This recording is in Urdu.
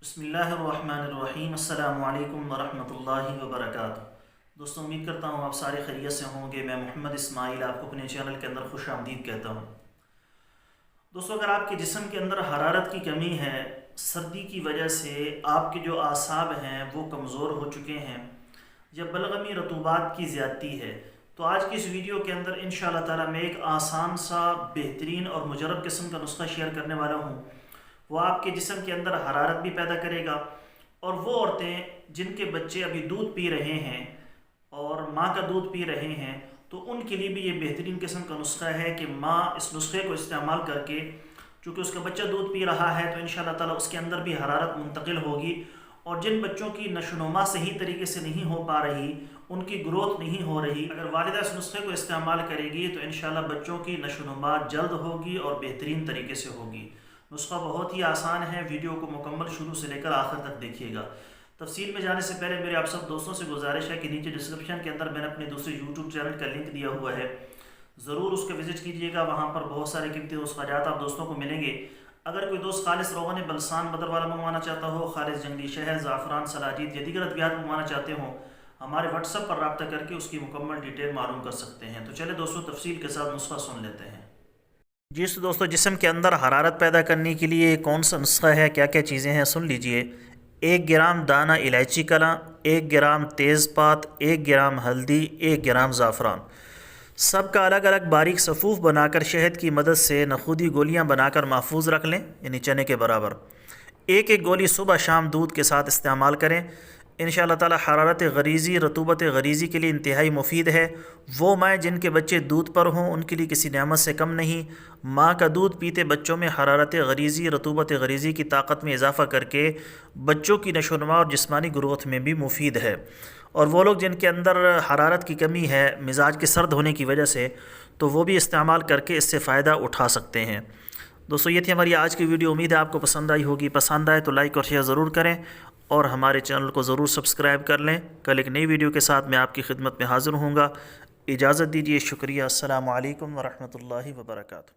بسم اللہ الرحمن الرحیم۔ السلام علیکم ورحمۃ اللہ وبرکاتہ۔ دوستوں، امید کرتا ہوں آپ سارے خیریت سے ہوں گے۔ میں محمد اسماعیل آپ کو اپنے چینل کے اندر خوش آمدید کہتا ہوں۔ دوستوں، اگر آپ کے جسم کے اندر حرارت کی کمی ہے، سردی کی وجہ سے آپ کے جو اعصاب ہیں وہ کمزور ہو چکے ہیں، یا بلغمی رطوبات کی زیادتی ہے، تو آج کی اس ویڈیو کے اندر انشاءاللہ تعالی میں ایک آسان سا بہترین اور مجرب قسم کا نسخہ شیئر کرنے والا ہوں۔ وہ آپ کے جسم کے اندر حرارت بھی پیدا کرے گا، اور وہ عورتیں جن کے بچے ابھی دودھ پی رہے ہیں اور ماں کا دودھ پی رہے ہیں، تو ان کے لیے بھی یہ بہترین قسم کا نسخہ ہے کہ ماں اس نسخے کو استعمال کر کے، چونکہ اس کا بچہ دودھ پی رہا ہے تو انشاءاللہ تعالی اس کے اندر بھی حرارت منتقل ہوگی، اور جن بچوں کی نشو و نما صحیح طریقے سے نہیں ہو پا رہی، ان کی گروتھ نہیں ہو رہی، اگر والدہ اس نسخے کو استعمال کرے گی تو انشاءاللہ بچوں کی نشو و نما جلد ہوگی اور بہترین طریقے سے ہوگی۔ نسخہ بہت ہی آسان ہے، ویڈیو کو مکمل شروع سے لے کر آخر تک دیکھیے گا۔ تفصیل میں جانے سے پہلے میرے آپ سب دوستوں سے گزارش ہے کہ نیچے ڈسکرپشن کے اندر میں نے اپنے دوسرے یوٹیوب چینل کا لنک دیا ہوا ہے، ضرور اس کو وزٹ کیجیے گا۔ وہاں پر بہت سارے قیمتی نسخات آپ دوستوں کو ملیں گے۔ اگر کوئی دوست خالص روغن بلسان بدر والا منگوانا چاہتا ہو، خالص جنگلی شہد، زعفران، سلاجید یا دیگر ادویات منگوانا چاہتے ہوں، ہمارے واٹس ایپ پر رابطہ کر کے اس کی مکمل ڈیٹیل معلوم کر سکتے ہیں۔ تو چلے دوستوں، تفصیل کے ساتھ نسخہ سن لیتے ہیں۔ جی دوستو، جسم کے اندر حرارت پیدا کرنے کے لیے کون سا نسخہ ہے، کیا کیا چیزیں ہیں، سن لیجئے۔ 1 گرام دانہ الائچی کلا، 1 گرام تیز پات، 1 گرام ہلدی، 1 گرام زعفران، سب کا الگ الگ باریک صفوف بنا کر شہد کی مدد سے نخودی گولیاں بنا کر محفوظ رکھ لیں، یعنی چنے کے برابر۔ ایک گولی صبح شام دودھ کے ساتھ استعمال کریں۔ انشاءاللہ تعالی حرارت غریزی، رطوبت غریزی کے لیے انتہائی مفید ہے۔ وہ مائیں جن کے بچے دودھ پر ہوں ان کے لیے کسی نعمت سے کم نہیں۔ ماں کا دودھ پیتے بچوں میں حرارت غریزی، رطوبت غریزی کی طاقت میں اضافہ کر کے بچوں کی نشو و نما اور جسمانی گروتھ میں بھی مفید ہے۔ اور وہ لوگ جن کے اندر حرارت کی کمی ہے مزاج کے سرد ہونے کی وجہ سے، تو وہ بھی استعمال کر کے اس سے فائدہ اٹھا سکتے ہیں۔ دوستو، یہ تھی ہماری آج کی ویڈیو، امید ہے آپ کو پسند آئی ہوگی۔ پسند آئے تو لائک اور شیئر ضرور کریں، اور ہمارے چینل کو ضرور سبسکرائب کر لیں۔ کل ایک نئی ویڈیو کے ساتھ میں آپ کی خدمت میں حاضر ہوں گا۔ اجازت دیجیے، شکریہ، السلام علیکم ورحمۃ اللہ وبرکاتہ۔